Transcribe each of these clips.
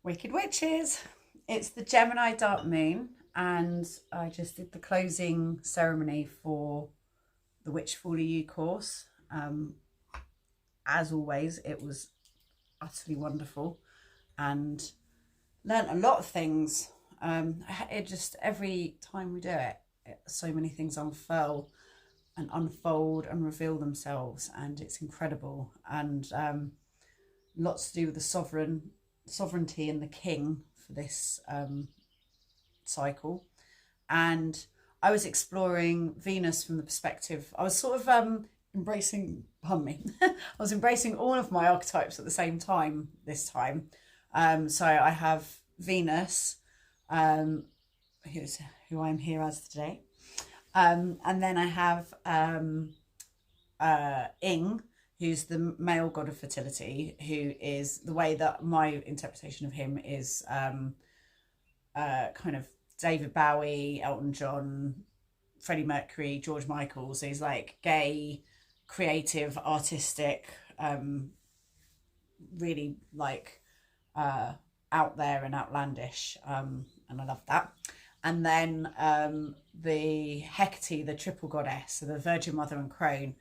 Wicked Witches. It's the Gemini dark moon, and I just did the closing ceremony for the Witch Follow You course. As always, it was utterly wonderful and learnt a lot of things. It just, every time we do it, so many things unfurl and unfold and reveal themselves, and it's incredible. And lots to do with the sovereignty and the king for this cycle. And I was exploring Venus from the perspective, I was sort of embracing, pardon me, I was embracing all of my archetypes at the same time this time. So I have Venus, who I'm here as today. And then I have Ing, who's the male god of fertility, who is, the way that my interpretation of him is kind of David Bowie, Elton John, Freddie Mercury, George Michael. So he's like gay, creative, artistic, really like out there and outlandish, and I love that. And then the Hecate, the triple goddess, so the Virgin Mother and Crone,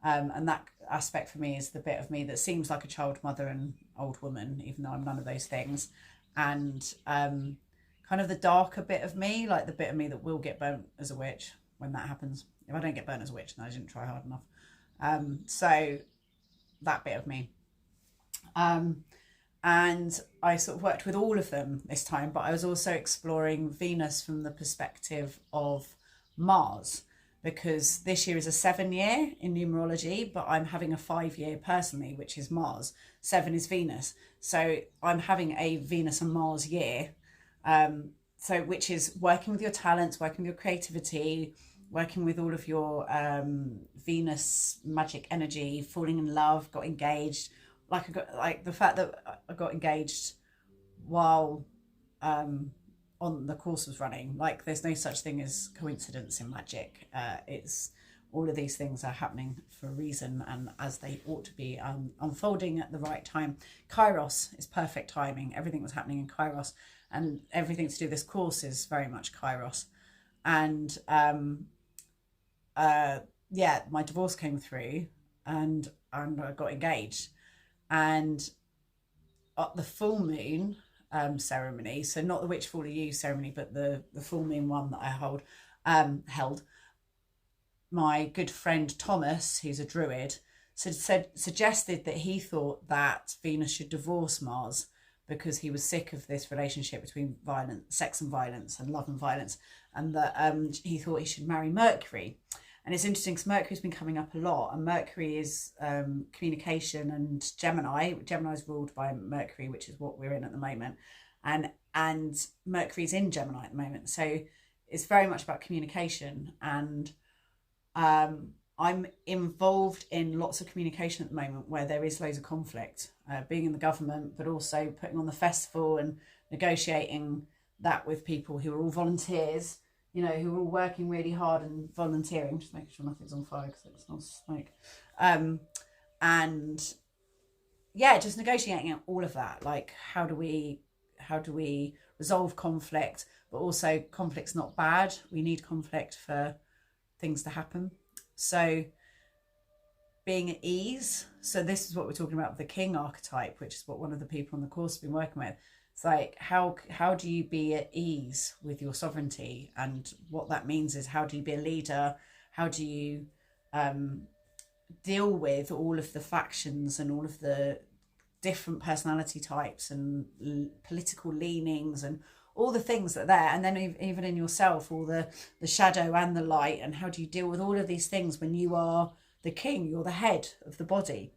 and that aspect for me is the bit of me that seems like a child mother and old woman, even though I'm none of those things. And kind of the darker bit of me, like the bit of me that will get burnt as a witch when that happens. If I don't get burnt as a witch, then I didn't try hard enough. So that bit of me. And I sort of worked with all of them this time, but I was also exploring Venus from the perspective of Mars, because this year is a 7-year in numerology, but I'm having a 5-year personally, which is Mars. 7 is Venus. So I'm having a Venus and Mars year. So which is working with your talents, working with your creativity, working with all of your Venus magic energy, falling in love, got engaged. Like I got, like the fact that I got engaged while on the course was running. Like there's no such thing as coincidence in magic. It's all of these things are happening for a reason, and as they ought to be, unfolding at the right time. Kairos is perfect timing. Everything was happening in Kairos, and everything to do with this course is very much Kairos. And yeah, my divorce came through, and I got engaged. And at the full moon ceremony, so not the Witch Follow You ceremony, but the full moon one that I held, my good friend Thomas, who's a druid, suggested that he thought that Venus should divorce Mars because he was sick of this relationship between sex and violence and love and violence, and that he thought he should marry Mercury. And it's interesting because Mercury's been coming up a lot, and Mercury is communication and Gemini. Gemini's ruled by Mercury, which is what we're in at the moment. And Mercury's in Gemini at the moment. So it's very much about communication. And I'm involved in lots of communication at the moment where there is loads of conflict, being in the government, but also putting on the festival and negotiating that with people who are all volunteers, you know, who are all working really hard and volunteering, just making sure nothing's on fire because it smells smoke. And yeah, just negotiating all of that. Like, how do we resolve conflict? But also, conflict's not bad. We need conflict for things to happen. So being at ease. So this is what we're talking about with the king archetype, which is what one of the people on the course has been working with. It's like, how do you be at ease with your sovereignty? And what that means is, how do you be a leader? How do you deal with all of the factions and all of the different personality types and political leanings and all the things that are there? And then even in yourself, all the shadow and the light, and how do you deal with all of these things when you are the king, you're the head of the body?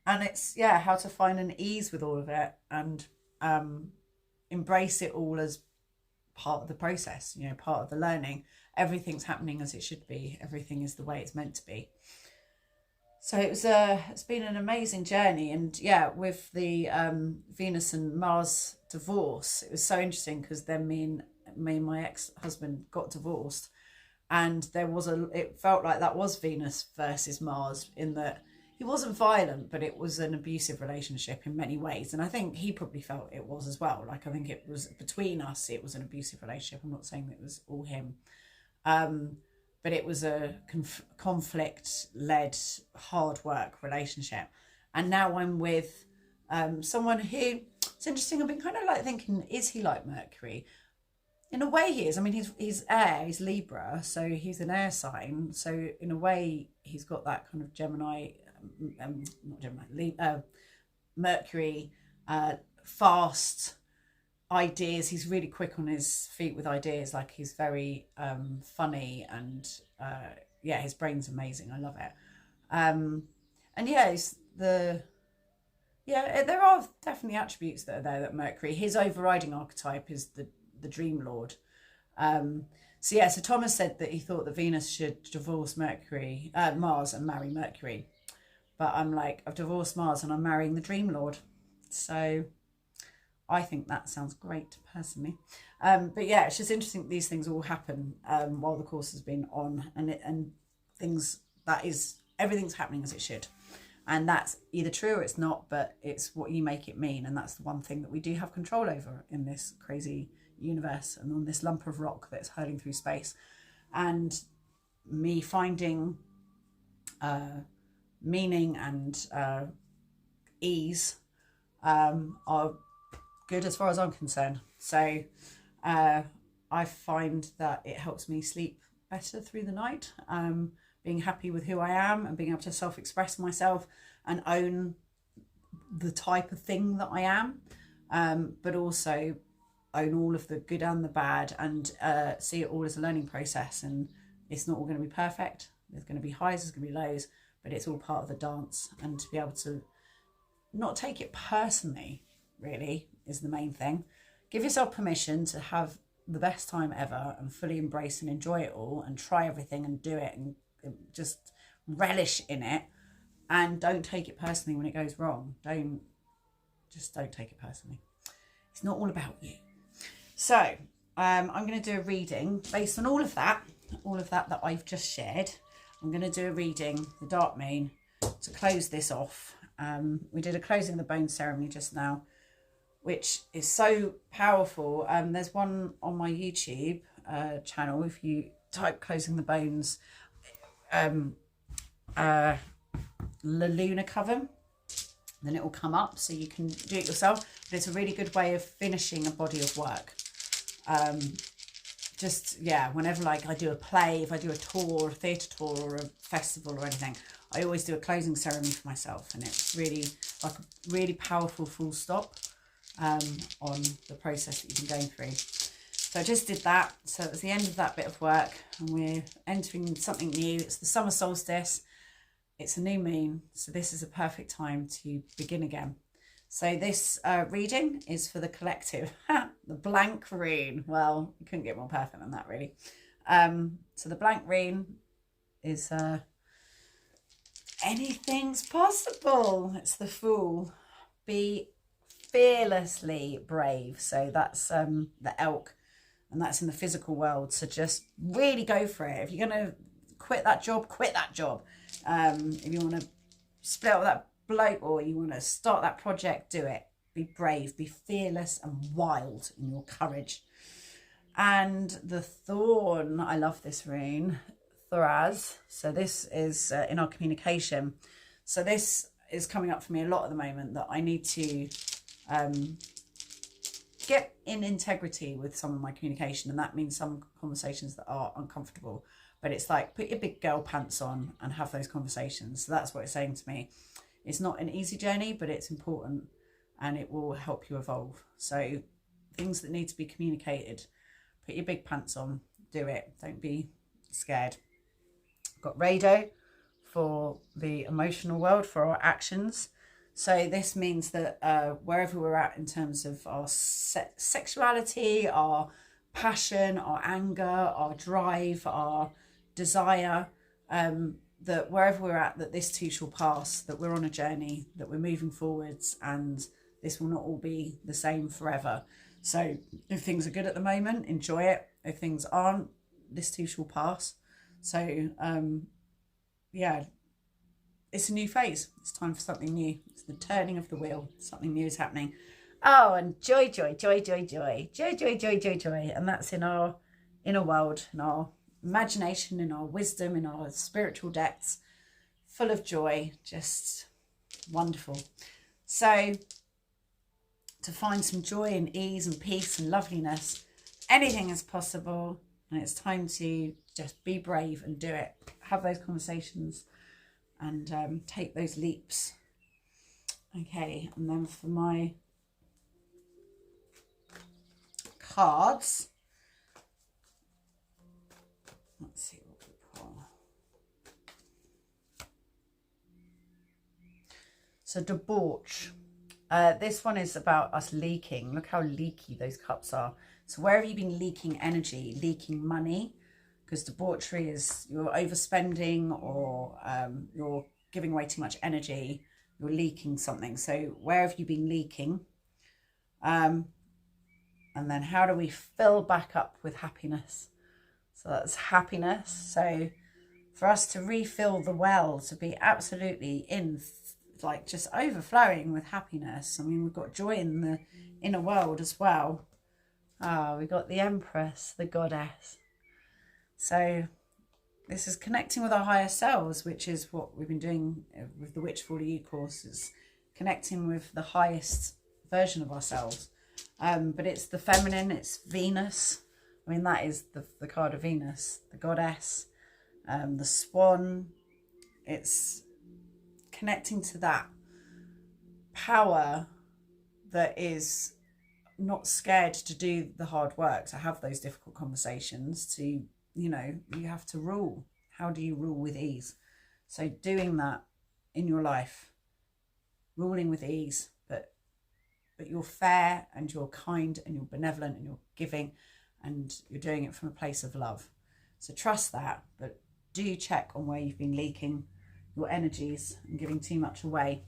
And it's, yeah, how to find an ease with all of it and embrace it all as part of the process, you know, part of the learning. Everything's happening as it should be. Everything is the way it's meant to be. So it's been an amazing journey. And yeah, with the Venus and Mars divorce, it was so interesting because then me and my ex-husband got divorced, and it felt like that was Venus versus Mars, in that he wasn't violent, but it was an abusive relationship in many ways. And I think he probably felt it was as well. Like, I think it was between us, it was an abusive relationship. I'm not saying that it was all him. But it was a conflict-led, hard work relationship. And now I'm with someone who, it's interesting, I've been kind of like thinking, is he like Mercury? In a way he is. I mean, he's air, he's Libra, so he's an air sign. So in a way, he's got that kind of Gemini, not Gemini, Mercury, fast ideas. He's really quick on his feet with ideas. Like, he's very funny, and yeah, his brain's amazing. I love it. And yeah, there are definitely attributes that are there that Mercury. His overriding archetype is the Dream Lord. So Thomas said that he thought that Venus should divorce Mars and marry Mercury. But I'm like, I've divorced Mars and I'm marrying the Dream Lord. So I think that sounds great, personally. But yeah, it's just interesting that these things all happen while the course has been on, and everything's happening as it should. And that's either true or it's not, but it's what you make it mean. And that's the one thing that we do have control over in this crazy universe and on this lump of rock that's hurling through space. And me finding meaning and ease are good as far as I'm concerned. So I find that it helps me sleep better through the night, being happy with who I am and being able to self-express myself and own the type of thing that I am, but also own all of the good and the bad, and see it all as a learning process. And it's not all going to be perfect. There's going to be highs, there's going to be lows, but it's all part of the dance. And to be able to not take it personally, really, is the main thing. Give yourself permission to have the best time ever and fully embrace and enjoy it all and try everything and do it and just relish in it, and don't take it personally when it goes wrong. Don't take it personally. It's not all about you. So I'm going to do a reading based on all of that that I've just shared. I'm going to do a reading, the Dark Moon, to close this off. We did a closing of the bone ceremony just now, which is so powerful. There's one on my YouTube channel. If you type closing the bones, the Luna Coven, then it will come up, so you can do it yourself. But it's a really good way of finishing a body of work. Whenever, like, I do a play, if I do a tour, a theatre tour or a festival or anything, I always do a closing ceremony for myself, and it's really like a really powerful full stop on the process that you've been going through. So I just did that. So it was the end of that bit of work, and we're entering something new. It's the summer solstice. It's a new moon. So this is a perfect time to begin again. So this reading is for the collective, the blank rune. Well, you couldn't get more perfect than that, really. So the blank rune is anything's possible. It's the Fool. Be fearlessly brave. So that's the elk, and that's in the physical world. So just really go for it. If you're going to quit that job, quit that job. If you want to split up with that bloke, or you want to start that project, do it. Be brave, be fearless and wild in your courage. And the Thorn, I love this rune, Thoraz. So this is in our communication. So this is coming up for me a lot at the moment, that I need to get in integrity with some of my communication, and that means some conversations that are uncomfortable. But it's like, put your big girl pants on and have those conversations. So that's what it's saying to me. It's not an easy journey, but it's important, and it will help you evolve. So things that need to be communicated, put your big pants on, do it. Don't be scared. I've got Rado for the emotional world, for our actions. So this means that wherever we're at in terms of our sexuality, our passion, our anger, our drive, our desire, that wherever we're at, that this too shall pass, that we're on a journey, that we're moving forwards, and this will not all be the same forever. So if things are good at the moment, enjoy it. If things aren't, this too shall pass. So it's it's a new phase. It's time for something new. It's the turning of the wheel. Something new is happening. Oh, and joy, joy, joy, joy, joy, joy, joy, joy, joy, joy. And that's in our inner world, in our imagination, in our wisdom, in our spiritual depths, full of joy, just wonderful. So to find some joy and ease and peace and loveliness, anything is possible. And it's time to just be brave and do it. Have those conversations and take those leaps. Okay, and then for my cards, let's see what we pull. So debauch. This one is about us leaking. Look how leaky those cups are. So where have you been leaking energy, leaking money? Because debauchery is you're overspending or you're giving away too much energy. You're leaking something. So where have you been leaking? And then how do we fill back up with happiness? So that's happiness. So for us to refill the well, to be absolutely in, like just overflowing with happiness. I mean, we've got joy in the inner world as well. We've got the Empress, the goddess. So this is connecting with our higher selves, which is what we've been doing with the Witch for You course, is connecting with the highest version of ourselves. But it's the feminine, it's Venus. I mean, that is the card of Venus, the goddess, the swan. It's connecting to that power that is not scared to do the hard work, to have those difficult conversations, to, you know, you have to rule. How do you rule with ease? So doing that in your life, ruling with ease, but you're fair and you're kind and you're benevolent and you're giving and you're doing it from a place of love. So trust that, but do check on where you've been leaking your energies and giving too much away,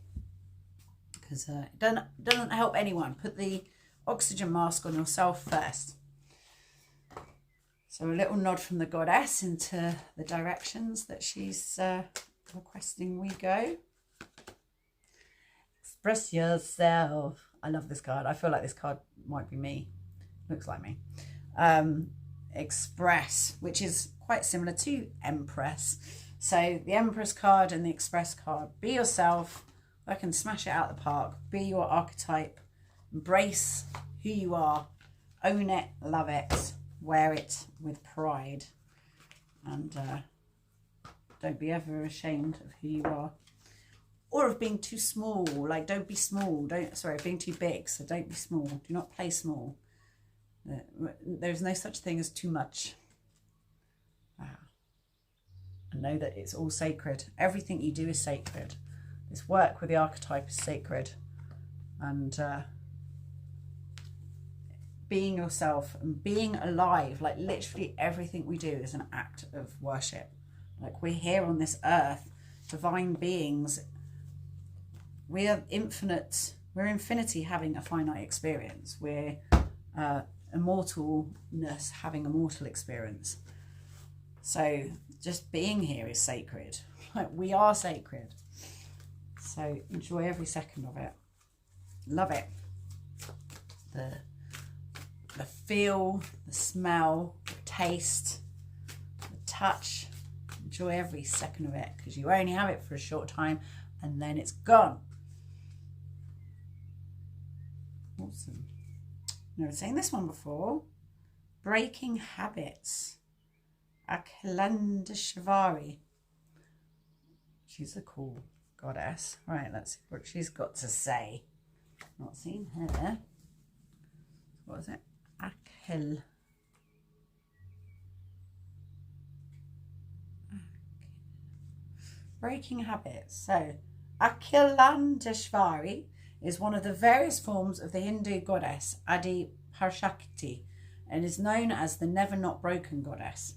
because it doesn't help anyone. Put the oxygen mask on yourself first. So a little nod from the goddess into the directions that she's requesting we go. Express yourself. I love this card. I feel like this card might be me. Looks like me. Express, which is quite similar to Empress. So the Empress card and the Express card. Be yourself. I can smash it out the park. Be your archetype. Embrace who you are. Own it. Love it. Wear it with pride. And don't be ever ashamed of who you are. Or of being too small. Like, don't be small. Of being too big. So don't be small. Do not play small. There's no such thing as too much. And know that it's all sacred. Everything you do is sacred. This work with the archetype is sacred. And being yourself and being alive, like literally everything we do is an act of worship. Like, we're here on this earth, divine beings. We are infinite. We're infinity having a finite experience. We're immortalness having a mortal experience. So just being here is sacred. Like, we are sacred. So enjoy every second of it. Love it. The feel, the smell, the taste, the touch. Enjoy every second of it, because you only have it for a short time and then it's gone. Awesome. Never seen this one before. Breaking habits. Akilandeshvari. She's a cool goddess. Right, let's see what she's got to say. Not seen her. What was it? Akil. Breaking habits. So, Akilandeshvari is one of the various forms of the Hindu goddess Adi Parashakti and is known as the never not broken goddess.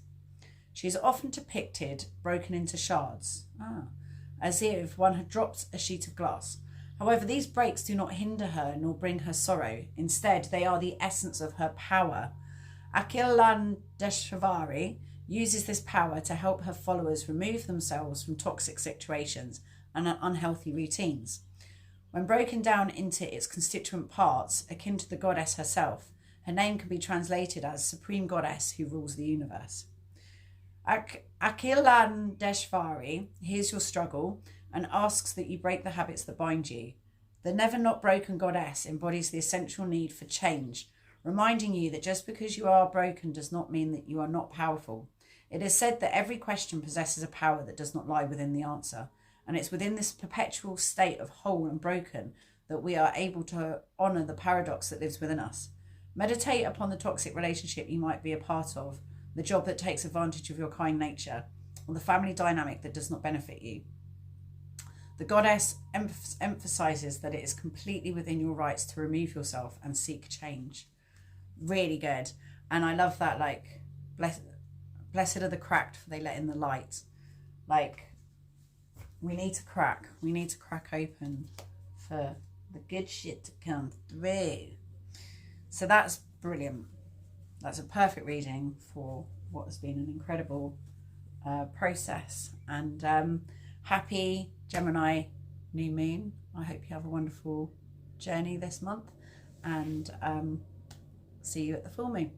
She is often depicted broken into shards, as if one had dropped a sheet of glass. However, these breaks do not hinder her nor bring her sorrow. Instead, they are the essence of her power. Akilandeshvari uses this power to help her followers remove themselves from toxic situations and unhealthy routines. When broken down into its constituent parts, akin to the goddess herself, her name can be translated as Supreme Goddess who rules the universe. Akhilan Deshvari hears your struggle and asks that you break the habits that bind you. The never not broken goddess embodies the essential need for change, reminding you that just because you are broken does not mean that you are not powerful. It is said that every question possesses a power that does not lie within the answer, and it's within this perpetual state of whole and broken that we are able to honour the paradox that lives within us. Meditate upon the toxic relationship you might be a part of, the job that takes advantage of your kind nature, or the family dynamic that does not benefit you. The goddess emphasizes that it is completely within your rights to remove yourself and seek change. Really good. And I love that, like, blessed are the cracked, for they let in the light. Like, we need to crack open for the good shit to come through. So that's brilliant. That's a perfect reading for what has been an incredible process. And happy Gemini new moon. I hope you have a wonderful journey this month, and see you at the full moon.